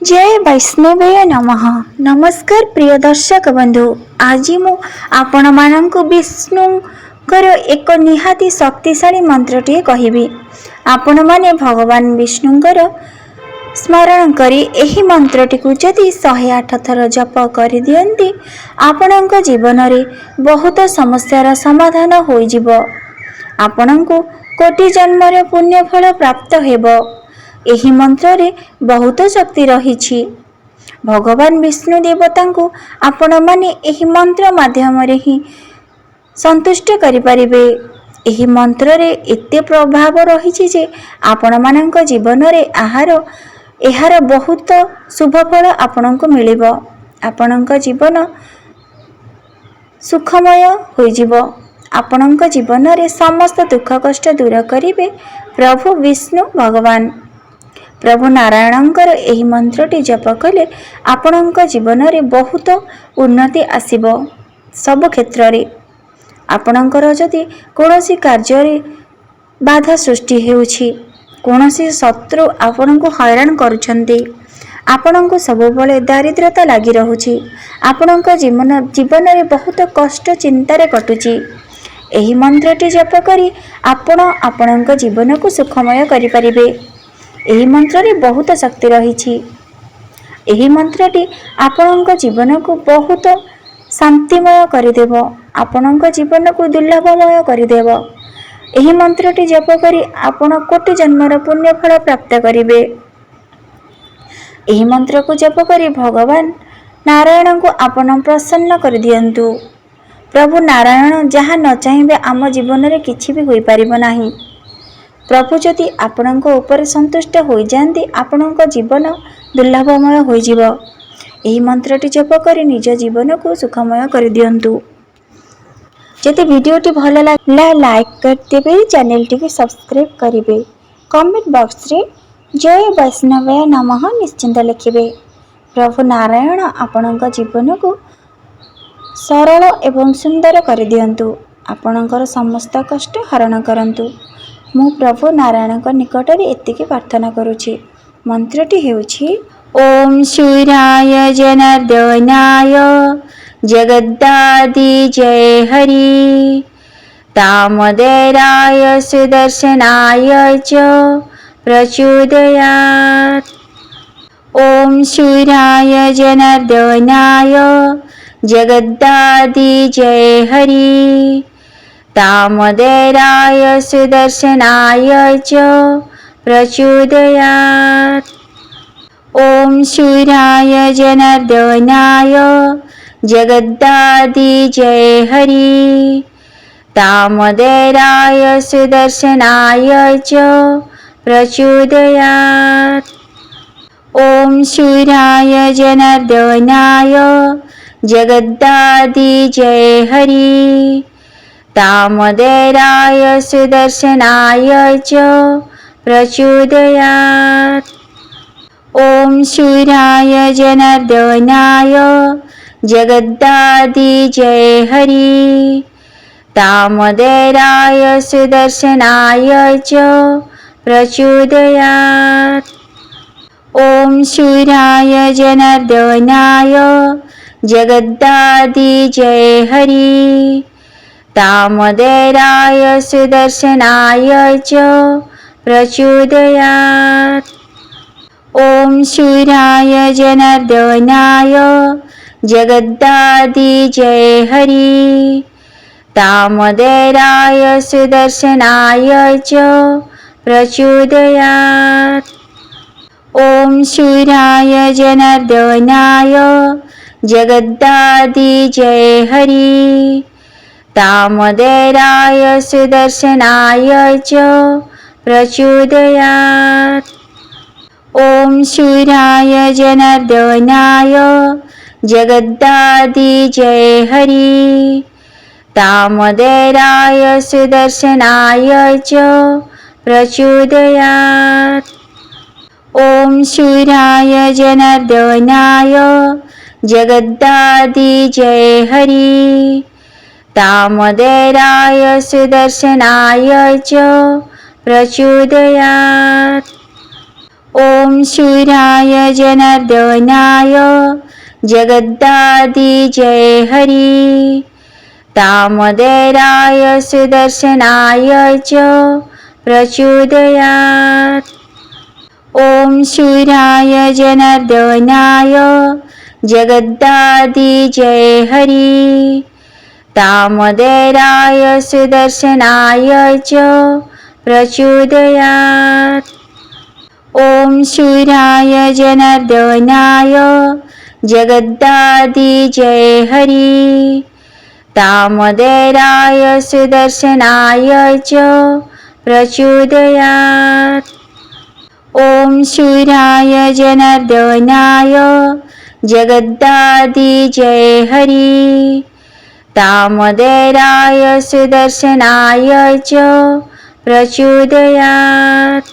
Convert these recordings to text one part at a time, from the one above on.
जय वैष्णवेय नमः। नमस्कार प्रिय दर्शक बंधु। आज मु आपण मानंकु विष्णुकर एक निहाती शक्तिशाली मंत्रटीए कहिबी। आपण माने भगवान विष्णुकर स्मरण करी एही मंत्रटीकु जदि 108 थर जप करि दियंती आपणक जीवन रे बहुत समस्यार समाधान होई जिवो। आपणकु कोटि जन्मर पुण्य फल प्राप्त हेबो। एही मंत्र रे बहुत शक्ति रहिछि। भगवान विष्णु देवता को आपण माने एही मंत्र माध्यम रे ही संतुष्ट करि परिबे। एही मंत्र रे एते प्रभाव रहिछि जे आपण मानक जीवन रे एहार बहुत शुभ फल आपणको मिलिबो। आपणक जीवन सुखमय होई जिवो। आपणक जीवन रे समस्त दुख कष्ट दूर करिवे प्रभु विष्णु भगवान। प्रभु नारायणंकर एही मंत्रटी जप कले आपणक जीवन रे बहुत उन्नति आसीबो। सब क्षेत्र रे आपणकर जदि कोनोसी कार्य रे बाधा सृष्टि हेउछि, कोनोसी शत्रु आपणको हैरान करूछन्ती, आपणको सबबले दारिद्रता लागि रहुछि, आपणक जीवन रे बहुत कष्ट चिंता रे कटुछि, एही मंत्रटी जप करी आपणक जीवन को सुखमय करि परिबे। एही मंत्र रे बहुत शक्ति रहिछि। एही मंत्रटी आपणक जीवन को बहुत शांतिमय करिदेबो। आपणक जीवन को दुर्लभमय करिदेबो। एही मंत्रटी जप करी आपण कोटि जन्मर पुण्य फल प्राप्त करिवे। एही मंत्र को जप करी भगवान नारायण को आपण प्रसन्न कर दियंतु। प्रभु नारायण जहाँ न चाहिए आम जीवन रे किछि भी होई परिबो नाही। प्रभु जदि आपणक ऊपर संतुष्ट हो जाती आपणक जीवन दुर्लभमय हो जिवो। एही मंत्रटी जप करी निज जीवन को सुखमय कर दियंतु। जदि वीडियोटी भल लागला लाइक करदेबे, चैनल टी सब्सक्राइब करिवे, कमेंट बॉक्स रे जय वैष्णवेय नमः निश्चिंत लिखिबे। प्रभु नारायण आपणक जीवन को सरल एवं सुंदर कर दियंतु। आपणकर समस्त कष्ट हरण करंतु। मु प्रभु नारायण निकट रे एतिकी प्रार्थना करुछि। मंत्रटी हेउछि ओम सूर्याय जनार्दनाय जगद्दादि जय हरि दामोदराय सुदर्शनाय च प्रचोदयात्। ओम सूर्याय जनार्दनाय जगद्दादि जय हरि दामोदराय सुदर्शनाय च प्रचोदयात्। ओम सूर्याय जनार्दनाय जगद्दादि जय हरि दामोदराय सुदर्शनाय च प्रचोदयात्। ओम सूर्याय जनार्दनाय जगद्दादि जय हरि दामोदराय सुदर्शनाय च प्रचोदयात्। ओम सूर्याय जनार्दनाय जगद्दादि जय हरि दामोदराय सुदर्शनाय च प्रचोदयात्। ओम सूर्याय जनार्दनाय जगद्दादि जय हरि दामोदराय सुदर्शनाय च प्रचोदयात्। ओम सूर्याय जनार्दनाय जगद्दादि जय हरि दामोदराय सुदर्शनाय च प्रचोदयात्। ओम सूर्याय जनार्दनाय जगद्दादि जय हरि दामोदराय सुदर्शनाय च प्रचोदयात्। ओम सूर्याय जनार्दनाय जगद्दादि जय हरि दामोदराय सुदर्शनाय च प्रचोदयात्। ओम सूर्याय जनार्दनाय जगद्दादि जय हरि दामोदराय सुदर्शनाय च प्रचोदयात्। ॐ शूराय जनार्दनाय जगदादिजय हरि दामोदराय सुदर्शनाय च प्रचोदयात्। ॐ शूराय जनार्दनाय जगदादिजय हरि दामोदराय सुदर्शनाय च प्रचोदयात्। ॐ शूराय जनार्दनाय जगदादिजय हरि दामोदराय सुदर्शनाय च प्रचोदयात्। ॐ शूराय जनार्दनाय जगदादिजय हरि दामोदराय सुदर्शनाय च प्रचोदयात्।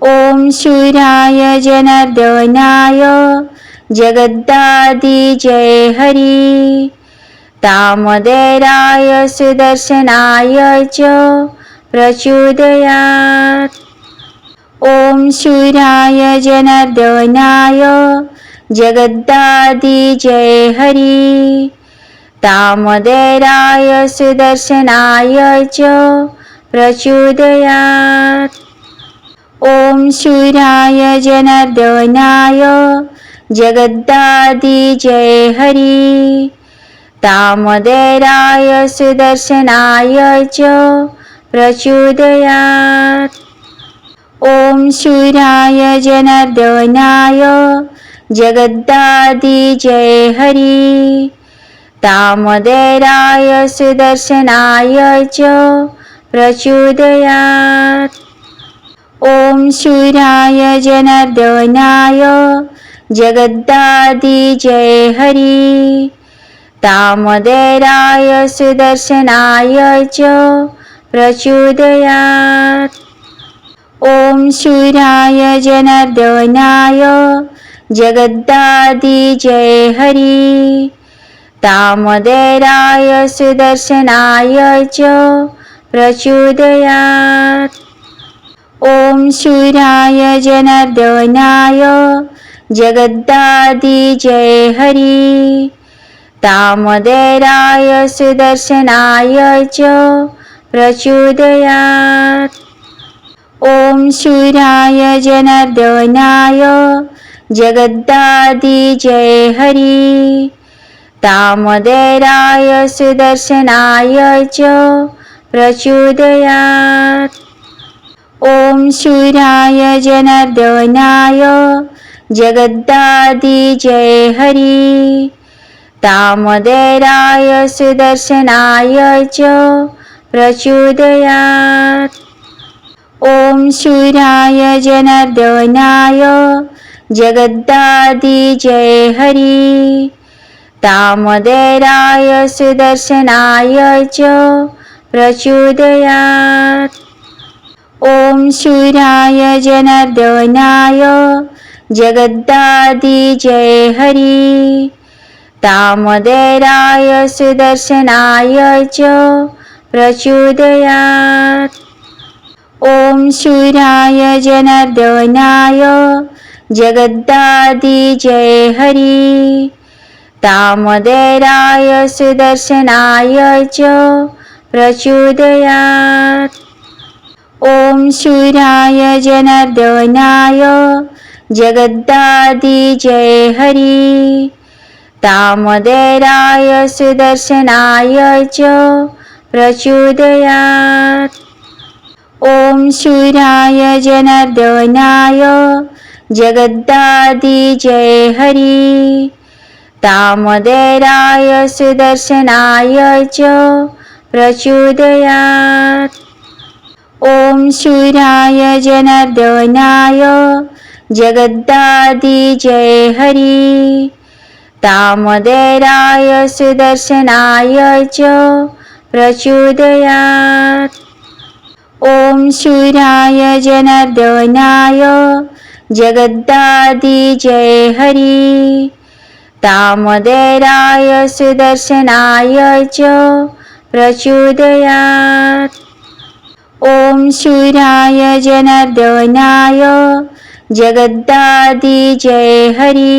ॐ शूराय जनार्दनाय जगदादिजय हरि दामोदराय सुदर्शनाय च प्रचोदयात्। ॐ शूराय जनार्दनाय जगदादिजय हरि दामोदराय सुदर्शनाय च प्रचोदयात्। ॐ शूराय जनार्दनाय जगदादिजय हरि दामोदराय सुदर्शनाय च प्रचोदयात्। ॐ शूराय जनार्दनाय जगदादिजय हरि दामोदराय सुदर्शनाय च प्रचोदयात्। ॐ शूराय जनार्दनाय जगदादिजय हरि दामोदराय सुदर्शनाय च प्रचोदयात्। ॐ शूराय जनार्दनाय जगदादिजय हरि दामोदराय सुदर्शनाय च प्रचोदयात्। ॐ शूराय जनार्दनाय जगदादिजय हरि दामोदराय सुदर्शनाय च प्रचोदयात्। ॐ शूराय जनार्दनाय जगदादिजय हरि दामोदराय सुदर्शनाय च प्रचोदयात्। ॐ शूराय जनार्दनाय जगदादिजय हरि दामोदराय सुदर्शनाय च प्रचोदयात्। ॐ शूराय जनार्दनाय जगदादिजय हरि दामोदराय सुदर्शनाय च प्रचोदयात्। ॐ शूराय जनार्दनाय जगदादिजय हरि दामोदराय सुदर्शनाय च प्रचोदयात्। ॐ शूराय जनार्दनाय जगदादिजय हरि दामोदराय सुदर्शनाय च प्रचोदयात्। ॐ शूराय जनार्दनाय जगदादिजय हरि दामोदराय सुदर्शनाय च प्रचोदयात्। ॐ शूराय जनार्दनाय जगदादिजय हरि दामोदराय सुदर्शनाय च प्रचोदयात्। ॐ शूराय जनार्दनाय जगदादिजय हरि दामोदराय सुदर्शनाय च प्रचोदयात्। ॐ शूराय जनार्दनाय जगदादिजय हरि दामोदराय सुदर्शनाय च प्रचोदयात्। ॐ शूराय जनार्दनाय जगद्दादि जय हरि।